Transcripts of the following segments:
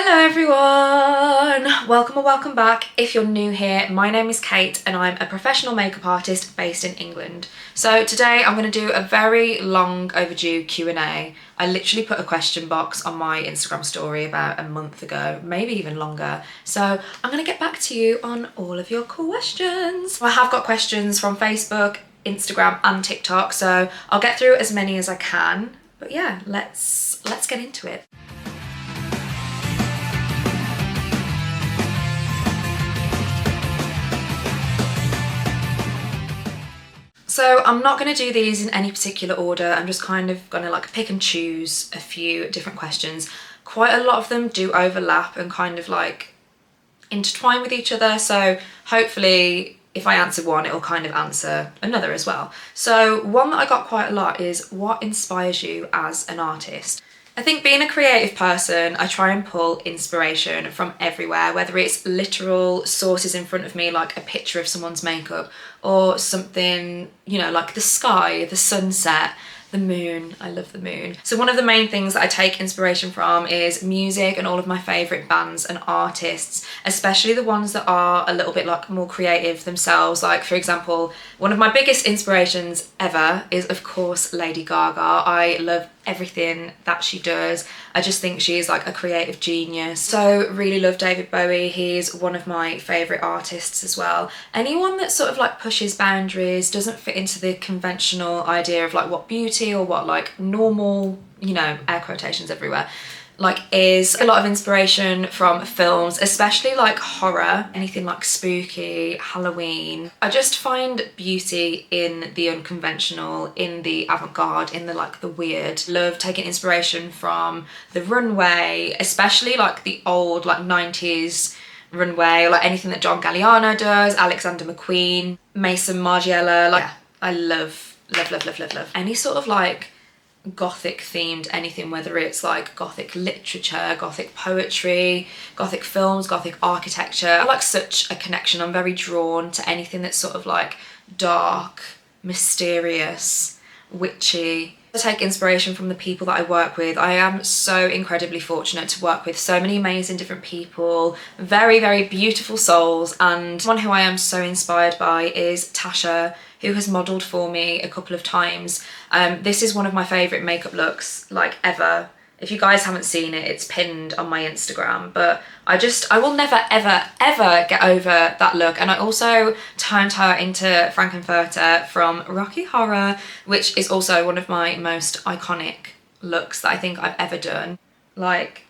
Hello everyone! Welcome or welcome back. If you're new here, my name is Kate and I'm a professional makeup artist based in England. So today I'm going to do a very long overdue Q&A. I literally put a question box on my Instagram story about a month ago, maybe even longer. So I'm going to get back to you on all of your questions. I have got questions from Facebook, Instagram and TikTok, so I'll get through as many as I can. But yeah, let's get into it. So I'm not going to do these in any particular order. I'm just kind of going to like pick and choose a few different questions. Quite a lot of them do overlap and kind of like intertwine with each other. So hopefully if I answer one, it'll kind of answer another as well. So one that I got quite a lot is, what inspires you as an artist? I think being a creative person, I try and pull inspiration from everywhere, whether it's literal sources in front of me, like a picture of someone's makeup, or something, you know, like the sky, the sunset, the moon. I love the moon. So one of the main things that I take inspiration from is music and all of my favourite bands and artists, especially the ones that are a little bit like more creative themselves. Like for example, one of my biggest inspirations ever is of course Lady Gaga. I love everything that she does. I just think she's like a creative genius. So really love David Bowie. He's one of my favourite artists as well. Anyone that sort of like pushes boundaries, doesn't fit into the conventional idea of like what beauty or what like normal, you know, air quotations everywhere, like is a lot of inspiration from films, especially like horror, anything like spooky, Halloween. I just find beauty in the unconventional, in the avant-garde, in the like the weird. Love taking inspiration from the runway, especially like the old like 90s runway, or like anything that John Galliano does, Alexander McQueen, Mason Margiela. Like yeah, I love any sort of like gothic themed anything, whether it's like gothic literature, gothic poetry, gothic films, gothic architecture. I like such a connection. I'm very drawn to anything that's sort of like dark, mysterious, witchy. I take inspiration from the people that I work with. I am so incredibly fortunate to work with so many amazing different people, very, very beautiful souls, and one who I am so inspired by is Tasha, who has modelled for me a couple of times. This is one of my favourite makeup looks like ever. If you guys haven't seen it, it's pinned on my Instagram, but I will never ever get over that look. And I also turned her into Frankenfurter from Rocky Horror, which is also one of my most iconic looks that I think I've ever done. Like,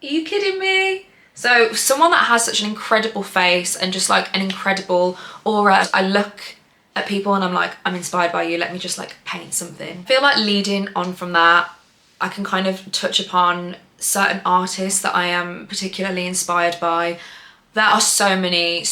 are you kidding me? So someone that has such an incredible face and just like an incredible aura, I look at people and I'm like, I'm inspired by you, let me just like paint something. I feel like leading on from that, I can kind of touch upon certain artists that I am particularly inspired by. There are so many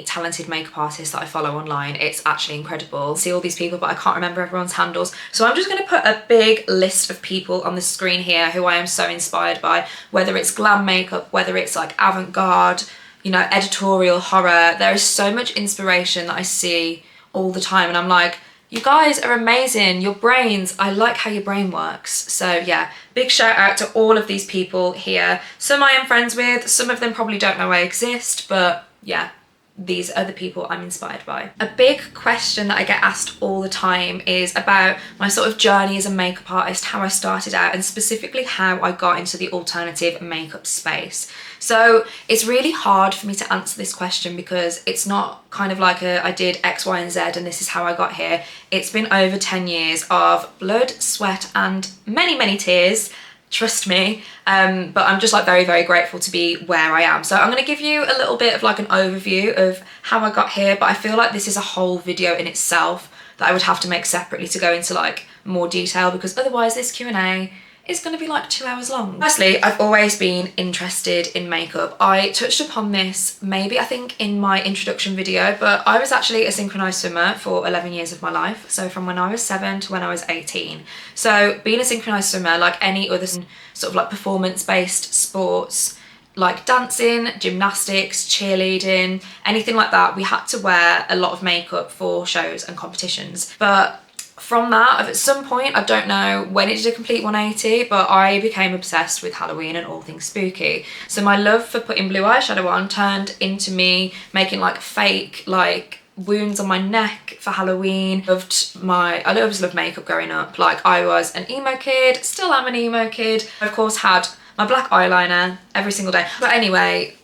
talented makeup artists that I follow online. It's actually incredible. I see all these people, but I can't remember everyone's handles. So I'm just gonna put a big list of people on the screen here who I am so inspired by, whether it's glam makeup, whether it's like avant-garde, you know, editorial, horror. There is so much inspiration that I see all the time and I'm like, you guys are amazing, your brains, I like how your brain works. So yeah, big shout out to all of these people here. Some I am friends with, some of them probably don't know I exist, but yeah, these are the people I'm inspired by. A big question that I get asked all the time is about my sort of journey as a makeup artist, how I started out, and specifically how I got into the alternative makeup space. So it's really hard for me to answer this question because it's not kind of like I did X, Y, and Z and this is how I got here. It's been over 10 years of blood, sweat, and many tears. Trust me, but I'm just like very grateful to be where I am. So I'm going to give you a little bit of like an overview of how I got here, but I feel like this is a whole video in itself that I would have to make separately to go into like more detail, because otherwise this Q&A is going to be like 2 hours long. Firstly, I've always been interested in makeup. I touched upon this maybe I think in my introduction video, but I was actually a synchronized swimmer for 11 years of my life. So from when I was 7 to when I was 18. So being a synchronized swimmer, like any other sort of like performance-based sports, like dancing, gymnastics, cheerleading, anything like that, we had to wear a lot of makeup for shows and competitions. But from that, at some point, I don't know when it did a complete 180, but I became obsessed with Halloween and all things spooky. So my love for putting blue eyeshadow on turned into me making like fake like wounds on my neck for Halloween. I always loved makeup growing up. Like, I was an emo kid, still am an emo kid. I of course had my black eyeliner every single day. But anyway,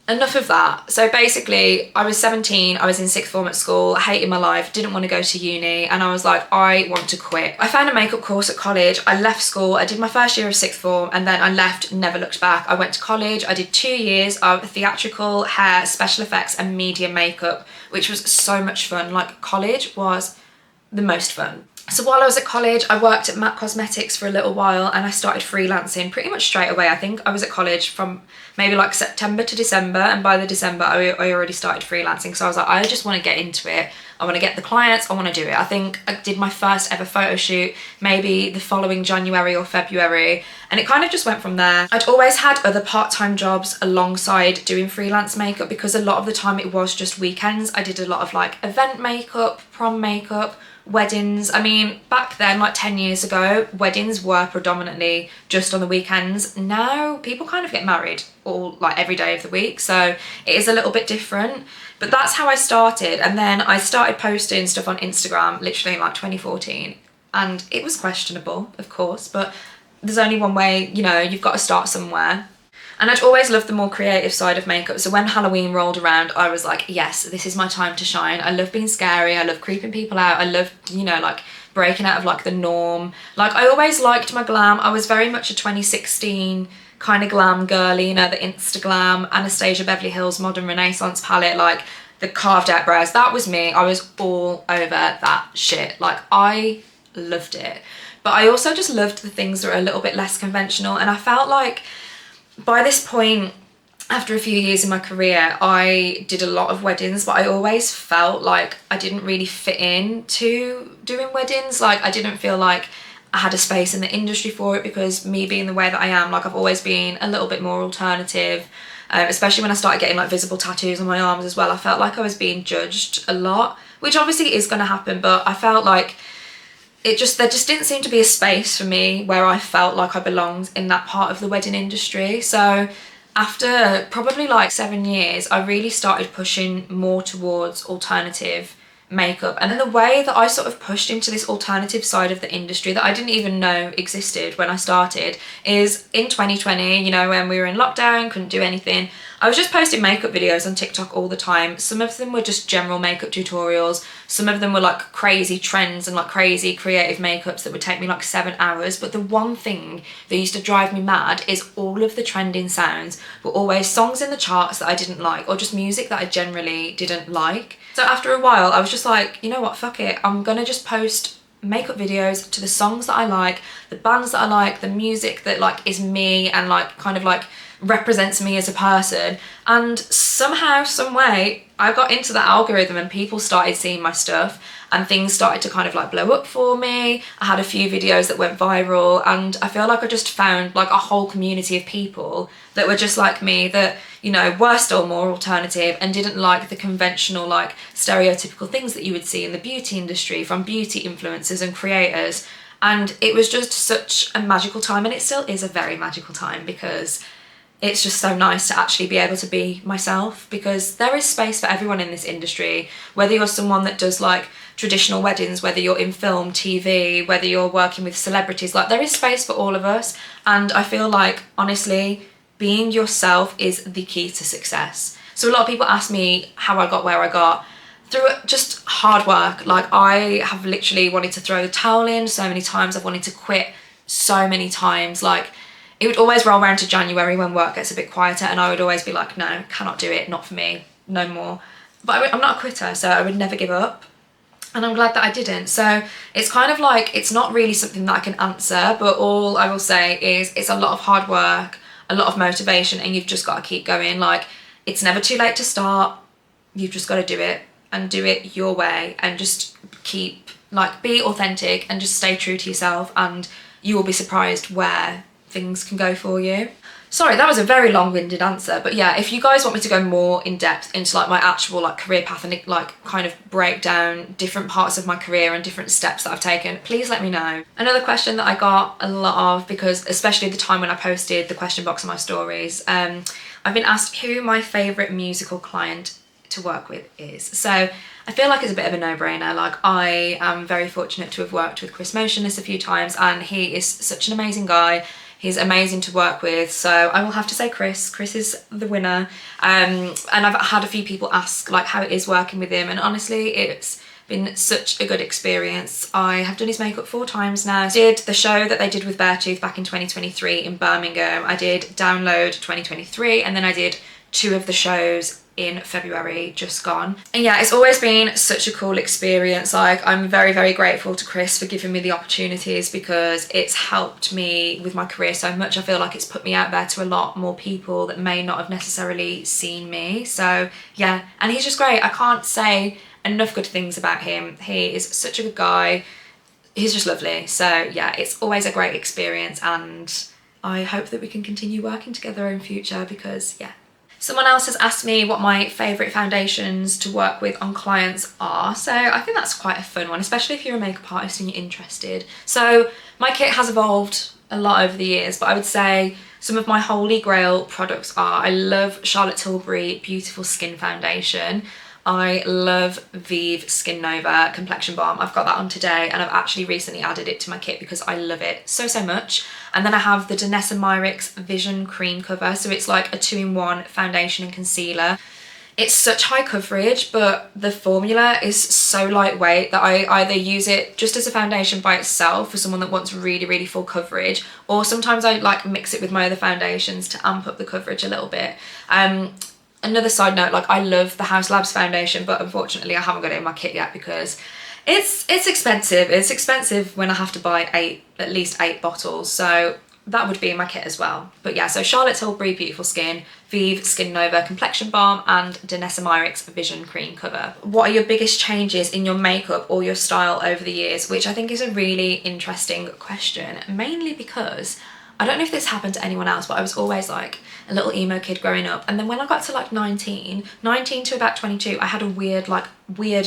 enough of that. So basically, I was 17, I was in sixth form at school, hated my life, didn't want to go to uni, and I was like, I want to quit. I found a makeup course at college, I left school, I did my first year of sixth form, and then I left, never looked back. I went to college, I did 2 years of theatrical, hair, special effects, and media makeup, which was so much fun. Like, college was the most fun. So while I was at college, I worked at MAC Cosmetics for a little while, and I started freelancing pretty much straight away. I think I was at college from maybe like September to December, and by the December I already started freelancing. So I was like, I just want to get into it. I want to get the clients, I want to do it. I think I did my first ever photo shoot maybe the following January or February, and it kind of just went from there. I'd always had other part-time jobs alongside doing freelance makeup, because a lot of the time it was just weekends. I did a lot of like event makeup, prom makeup, weddings. I mean, back then, like 10 years ago, weddings were predominantly just on the weekends. Now people kind of get married all like every day of the week, so it is a little bit different. But that's how I started, and then I started posting stuff on Instagram literally in like 2014, and it was questionable, of course, but there's only one way, you know, you've got to start somewhere. And I'd always loved the more creative side of makeup. So when Halloween rolled around, I was like, yes, this is my time to shine. I love being scary. I love creeping people out. I love, you know, like breaking out of like the norm. Like, I always liked my glam. I was very much a 2016 kind of glam girly, you know, the Insta glam, Anastasia Beverly Hills modern Renaissance palette, like the carved out brows. That was me. I was all over that shit. Like, I loved it. But I also just loved the things that are a little bit less conventional. And I felt like by this point, after a few years in my career, I did a lot of weddings, but I always felt like I didn't really fit in to doing weddings. Like, I didn't feel like I had a space in the industry for it, because me being the way that I am, like, I've always been a little bit more alternative, especially when I started getting like visible tattoos on my arms as well. I felt like I was being judged a lot, which obviously is going to happen, but I felt like there just didn't seem to be a space for me where I felt like I belonged in that part of the wedding industry. So after probably like 7 years, I really started pushing more towards alternative makeup. And then the way that I sort of pushed into this alternative side of the industry that I didn't even know existed when I started is in 2020, you know, when we were in lockdown, couldn't do anything. I was just posting makeup videos on TikTok all the time. Some of them were just general makeup tutorials. Some of them were like crazy trends and like crazy creative makeups that would take me like 7 hours. But the one thing that used to drive me mad is all of the trending sounds were always songs in the charts that I didn't like, or just music that I generally didn't like. So after a while, I was just like, you know what, fuck it. I'm gonna just post makeup videos to the songs that I like, the bands that I like, the music that like is me and like kind of like represents me as a person. And somehow, some way, I got into that algorithm and people started seeing my stuff and things started to kind of like blow up for me. I had a few videos that went viral, and I feel like I just found like a whole community of people that were just like me, that, you know, were still more alternative and didn't like the conventional, like stereotypical things that you would see in the beauty industry from beauty influencers and creators. And it was just such a magical time, and it still is a very magical time, because it's just so nice to actually be able to be myself, because there is space for everyone in this industry, whether you're someone that does like traditional weddings, whether you're in film, TV, whether you're working with celebrities, like there is space for all of us. And I feel like, honestly, being yourself is the key to success. So a lot of people ask me how I got where I got. Through just hard work. Like, I have literally wanted to throw the towel in so many times. I've wanted to quit so many times. Like, it would always roll around to January when work gets a bit quieter, and I would always be like, no, cannot do it, not for me, no more. But I'm not a quitter, so I would never give up. And I'm glad that I didn't. So it's kind of like, it's not really something that I can answer, but all I will say is it's a lot of hard work, a lot of motivation, and you've just got to keep going. Like, it's never too late to start. You've just got to do it, and do it your way, and just keep, like, be authentic and just stay true to yourself, and you will be surprised where things can go for you. Sorry, that was a very long-winded answer, but yeah, if you guys want me to go more in depth into like my actual like career path and like kind of break down different parts of my career and different steps that I've taken, please let me know. Another question that I got a lot of, because especially the time when I posted the question box on my stories, I've been asked who my favourite musical client to work with is. So I feel like it's a bit of a no-brainer. Like, I am very fortunate to have worked with Chris Motionless a few times, and he is such an amazing guy. He's amazing to work with, so I will have to say Chris. Chris is the winner. And I've had a few people ask like how it is working with him, and honestly, it's been such a good experience. I have done his makeup 4 times now. I did the show that they did with Beartooth back in 2023 in Birmingham. I did Download 2023, and then I did 2 of the shows in February just gone. And yeah, it's always been such a cool experience. Like, I'm very, very grateful to Chris for giving me the opportunities, because it's helped me with my career so much. I feel like it's put me out there to a lot more people that may not have necessarily seen me. So yeah, and he's just great. I can't say enough good things about him. He is such a good guy. He's just lovely. So yeah, it's always a great experience, and I hope that we can continue working together in future, because yeah. Someone else has asked me what my favourite foundations to work with on clients are. So I think that's quite a fun one, especially if you're a makeup artist and you're interested. So my kit has evolved a lot over the years, but I would say some of my holy grail products are, I love Charlotte Tilbury Beautiful Skin Foundation. I love Vive Skin Nova Complexion Balm. I've got that on today, and I've actually recently added it to my kit because I love it so, so much. And then I have the Danessa Myricks Vision Cream Cover. So it's like a 2-in-1 foundation and concealer. It's such high coverage, but the formula is so lightweight that I either use it just as a foundation by itself for someone that wants really, really full coverage, or sometimes I like mix it with my other foundations to amp up the coverage a little bit. Another side note, like, I love the House Labs foundation, but unfortunately I haven't got it in my kit yet because it's expensive. It's expensive when I have to buy at least 8 bottles. So that would be in my kit as well. But yeah, so Charlotte Tilbury Beautiful Skin, Vive Skin Nova Complexion Balm, and Danessa Myricks Vision Cream Cover. What are your biggest changes in your makeup or your style over the years? Which I think is a really interesting question, mainly because I don't know if this happened to anyone else, but I was always like a little emo kid growing up. And then when I got to like 19 to about 22, I had a weird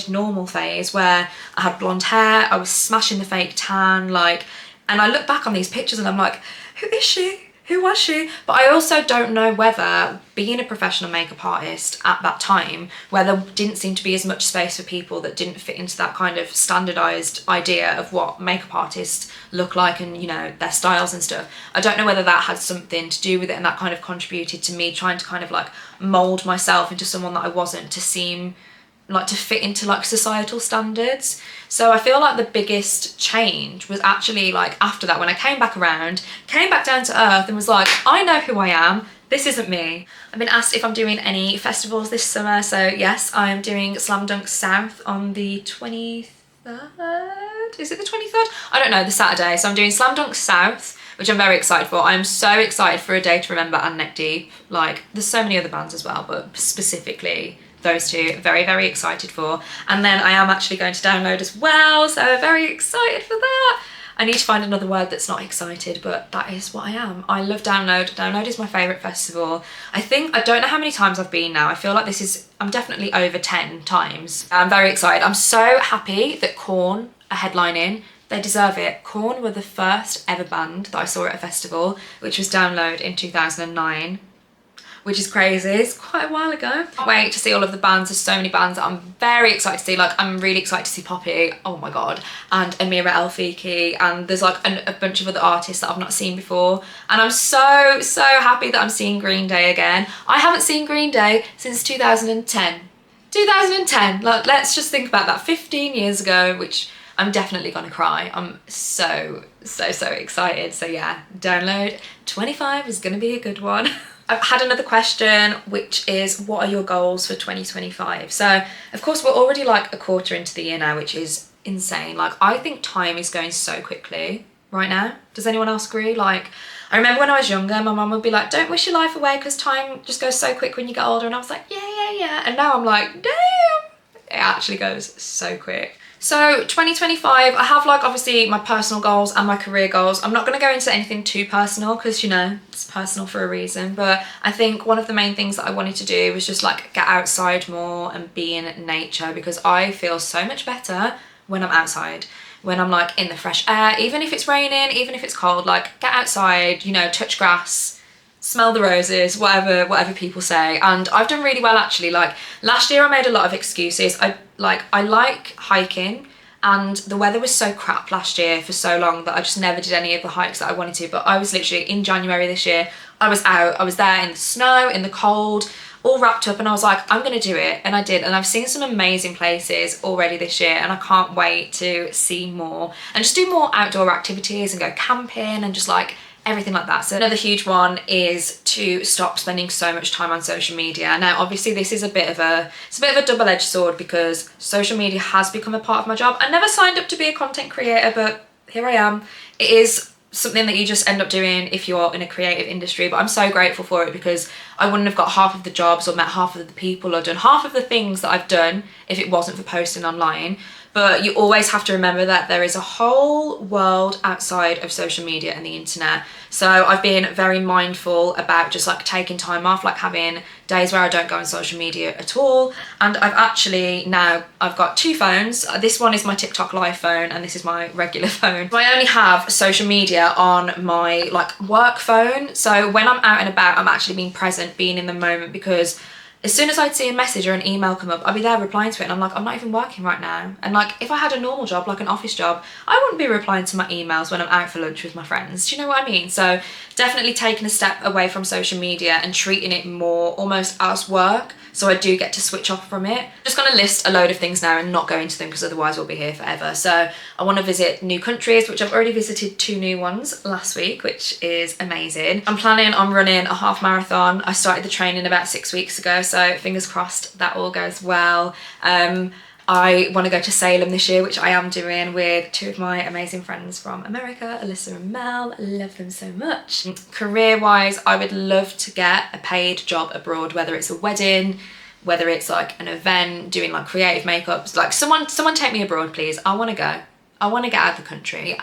normal phase where I had blonde hair, I was smashing the fake tan, like, and I look back on these pictures and I'm like, who is she? Who was she? But I also don't know whether being a professional makeup artist at that time, where there didn't seem to be as much space for people that didn't fit into that kind of standardized idea of what makeup artists look like and, you know, their styles and stuff. I don't know whether that had something to do with it, and that kind of contributed to me trying to kind of like mold myself into someone that I wasn't, to seem like to fit into like societal standards. So I feel like the biggest change was actually like after that, when I came back around, came back down to earth and was like, I know who I am, this isn't me. I've been asked if I'm doing any festivals this summer, so yes, I am doing Slam Dunk South on the 23rd, is it the 23rd? I don't know, the Saturday. So I'm doing Slam Dunk South, which I'm very excited for. I'm so excited for A Day to Remember and Neck Deep. Like, there's so many other bands as well, but specifically those two, very, very excited for. And then I am actually going to Download as well, so very excited for that. I need to find another word that's not excited, but that is what I am. I love Download. Download is my favourite festival. I don't know how many times I've been now. I feel like I'm definitely over 10 times. I'm very excited. I'm so happy that Korn are headlining. They deserve it. Korn were the first ever band that I saw at a festival, which was Download in 2009. Which is crazy. It's quite a while ago. Can't wait to see all of the bands. There's so many bands that I'm very excited to see. Like, I'm really excited to see Poppy, oh my god, and Amira El Fiki, and there's like a bunch of other artists that I've not seen before. And I'm so, so happy that I'm seeing Green Day again. I haven't seen Green Day since 2010. 2010, like, let's just think about that, 15 years ago, which I'm definitely gonna cry. I'm so, so, so excited. So yeah, Download 25 is gonna be a good one. I've had another question, which is, what are your goals for 2025? So of course we're already like a quarter into the year now, which is insane. Like, I think time is going so quickly right now. Does anyone else agree? Like, I remember when I was younger, my mum would be like, don't wish your life away because time just goes so quick when you get older. And I was like, yeah. And now I'm like, damn, it actually goes so quick. So 2025, I have like obviously my personal goals and my career goals. I'm not going to go into anything too personal because, you know, it's personal for a reason. But I think one of the main things that I wanted to do was just like get outside more and be in nature, because I feel so much better when I'm outside, when I'm like in the fresh air, even if it's raining, even if it's cold, like get outside, you know, touch grass, smell the roses, whatever people say. And I've done really well actually. Like last year I made a lot of excuses. I like hiking, and the weather was so crap last year for so long that I just never did any of the hikes that I wanted to. But I was literally in January this year, I was out, I was there in the snow, in the cold, all wrapped up, and I was like, I'm gonna do it, and I did. And I've seen some amazing places already this year, and I can't wait to see more and just do more outdoor activities and go camping and just like everything like that. So another huge one is to stop spending so much time on social media. Now obviously this is a bit of a double-edged sword, because social media has become a part of my job. I never signed up to be a content creator, but here I am. It is something that you just end up doing if you're in a creative industry, but I'm so grateful for it, because I wouldn't have got half of the jobs or met half of the people or done half of the things that I've done if it wasn't for posting online. But you always have to remember that there is a whole world outside of social media and the internet. So I've been very mindful about just like taking time off, like having days where I don't go on social media at all. And I've got two phones. This one is my TikTok live phone and this is my regular phone. So I only have social media on my like work phone. So when I'm out and about, I'm actually being present, being in the moment, because as soon as I'd see a message or an email come up, I'd be there replying to it, and I'm like, I'm not even working right now. And like, if I had a normal job, like an office job, I wouldn't be replying to my emails when I'm out for lunch with my friends. Do you know what I mean? So definitely taking a step away from social media and treating it more almost as work, so I do get to switch off from it. I'm just gonna list a load of things now and not go into them, because otherwise we'll be here forever. So I wanna visit new countries, which I've already visited 2 new ones last week, which is amazing. I'm planning on running a half marathon. I started the training about 6 weeks ago, so fingers crossed that all goes well. I want to go to Salem this year, which I am doing with 2 of my amazing friends from America, Alyssa and Mel. I love them so much. Career-wise, I would love to get a paid job abroad, whether it's a wedding, whether it's like an event, doing like creative makeups. Like someone take me abroad, please. I want to go. I want to get out of the country.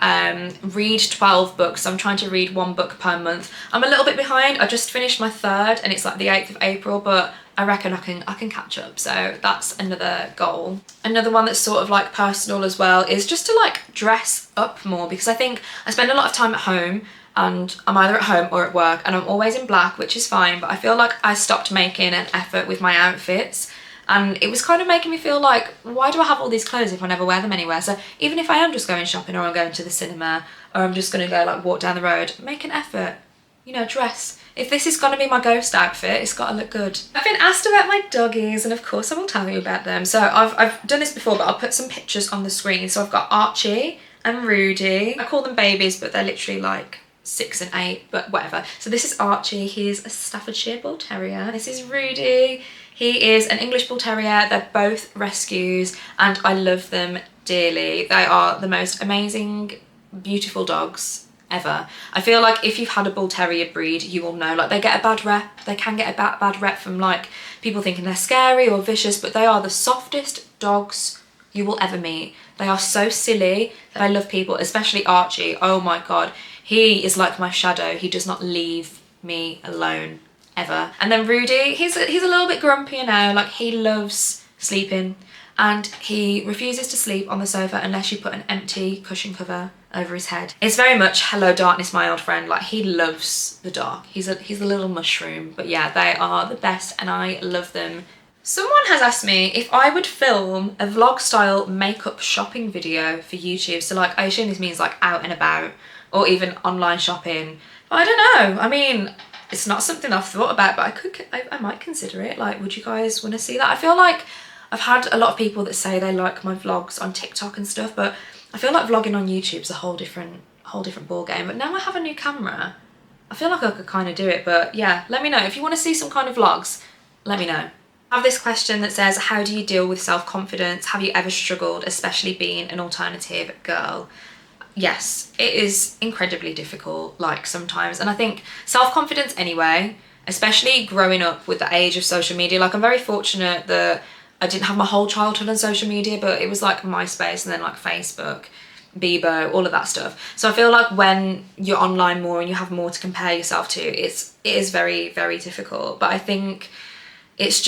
Read 12 books. I'm trying to read 1 book per month. I'm a little bit behind. I just finished my 3rd and it's like the 8th of April, but I reckon I can catch up. So that's another goal. Another one that's sort of like personal as well is just to like dress up more, because I think I spend a lot of time at home, and I'm either at home or at work, and I'm always in black, which is fine, but I feel like I stopped making an effort with my outfits. And it was kind of making me feel like, why do I have all these clothes if I never wear them anywhere? So even if I am just going shopping, or I'm going to the cinema, or I'm just going to go like walk down the road, make an effort, you know, dress. If this is going to be my ghost outfit, it's got to look good. I've been asked about my doggies, and of course I will tell you about them. So I've done this before, but I'll put some pictures on the screen. So I've got Archie and Rudy. I call them babies, but they're literally like 6 and 8, but whatever. So this is Archie. He's a Staffordshire Bull Terrier. This is Rudy. He is an English Bull Terrier. They're both rescues and I love them dearly. They are the most amazing, beautiful dogs ever. I feel like if you've had a Bull Terrier breed, you will know, like they get a bad rep. They can get a bad rep from like people thinking they're scary or vicious, but they are the softest dogs you will ever meet. They are so silly that I love people, especially Archie. Oh my God. He is like my shadow. He does not leave me alone. Ever. And then Rudy, he's a little bit grumpier now. Like he loves sleeping, and he refuses to sleep on the sofa unless you put an empty cushion cover over his head. It's very much hello darkness, my old friend. Like he loves the dark. He's a little mushroom. But yeah, they are the best and I love them. Someone has asked me if I would film a vlog style makeup shopping video for YouTube. So like I assume this means like out and about or even online shopping. But I don't know. I mean, it's not something I've thought about, but I might consider it. Like, would you guys want to see that? I feel like I've had a lot of people that say they like my vlogs on TikTok and stuff, but I feel like vlogging on YouTube's a whole different ball game. But now I have a new camera, I feel like I could kind of do it. But yeah, let me know if you want to see some kind of vlogs. Let me know. I have this question that says, how do you deal with self-confidence? Have you ever struggled, especially being an alternative girl? Yes, it is incredibly difficult, like sometimes. And I think self-confidence anyway, especially growing up with the age of social media, like I'm very fortunate that I didn't have my whole childhood on social media, but it was like MySpace and then like Facebook, Bebo, all of that stuff. So I feel like when you're online more and you have more to compare yourself to, it is very, very difficult. But I think it's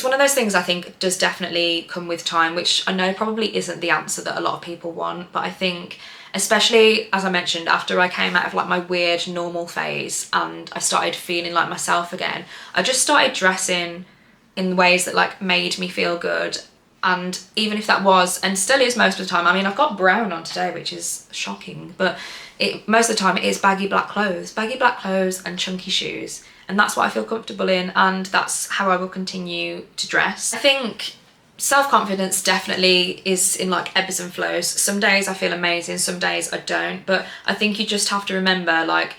one of those things I think does definitely come with time, which I know probably isn't the answer that a lot of people want, but I think, especially as I mentioned, after I came out of like my weird normal phase and I started feeling like myself again, I just started dressing in ways that like made me feel good. And even if that was, and still is most of the time, I mean, I've got brown on today, which is shocking, but most of the time it is baggy black clothes and chunky shoes. And that's what I feel comfortable in, and that's how I will continue to dress. I think self-confidence definitely is in like ebbs and flows. Some days I feel amazing, some days I don't, but I think you just have to remember like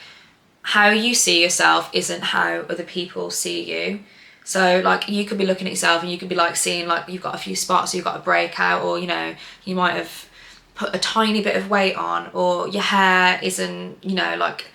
how you see yourself isn't how other people see you. So like you could be looking at yourself and you could be like seeing like you've got a few spots, or you've got a breakout, or you know, you might have put a tiny bit of weight on, or your hair isn't, you know, like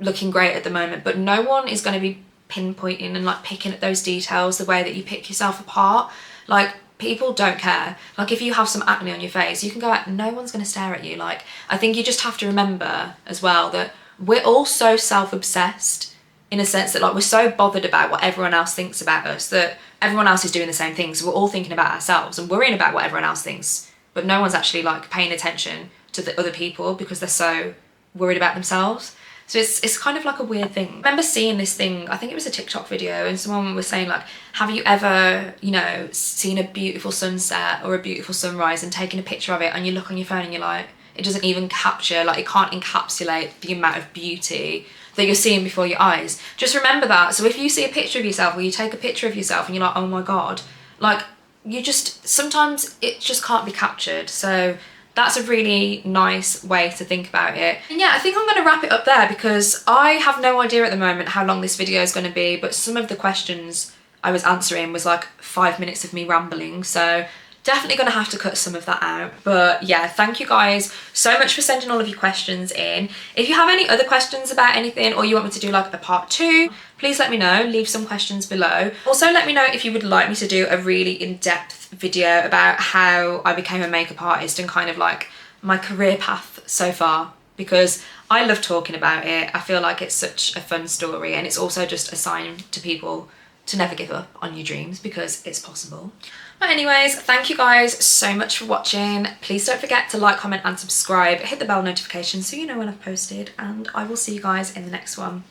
looking great at the moment, but no one is going to be pinpointing and like picking at those details the way that you pick yourself apart. Like people don't care. Like if you have some acne on your face, you can go out, no one's going to stare at you. Like I think you just have to remember as well that we're all so self-obsessed, in a sense that like we're so bothered about what everyone else thinks about us, that everyone else is doing the same thing, so we're all thinking about ourselves and worrying about what everyone else thinks, but no one's actually like paying attention to the other people because they're so worried about themselves. So it's kind of like a weird thing. I remember seeing this thing, I think it was a TikTok video, and someone was saying like, have you ever, you know, seen a beautiful sunset or a beautiful sunrise and taken a picture of it, and you look on your phone and you're like, it doesn't even capture, like it can't encapsulate the amount of beauty that you're seeing before your eyes. Just remember that. So if you see a picture of yourself, or you take a picture of yourself and you're like, oh my God, like you just, sometimes it just can't be captured. So that's a really nice way to think about it. And yeah, I think I'm going to wrap it up there because I have no idea at the moment how long this video is going to be, but some of the questions I was answering was like 5 minutes of me rambling, so definitely going to have to cut some of that out. But yeah, thank you guys so much for sending all of your questions in. If you have any other questions about anything, or you want me to do like a part 2, please let me know, leave some questions below. Also let me know if you would like me to do a really in-depth video about how I became a makeup artist and kind of like my career path so far, because I love talking about it. I feel like it's such a fun story, and it's also just a sign to people to never give up on your dreams, because it's possible. But anyways, thank you guys so much for watching. Please don't forget to like, comment and subscribe. Hit the bell notification so you know when I've posted, and I will see you guys in the next one.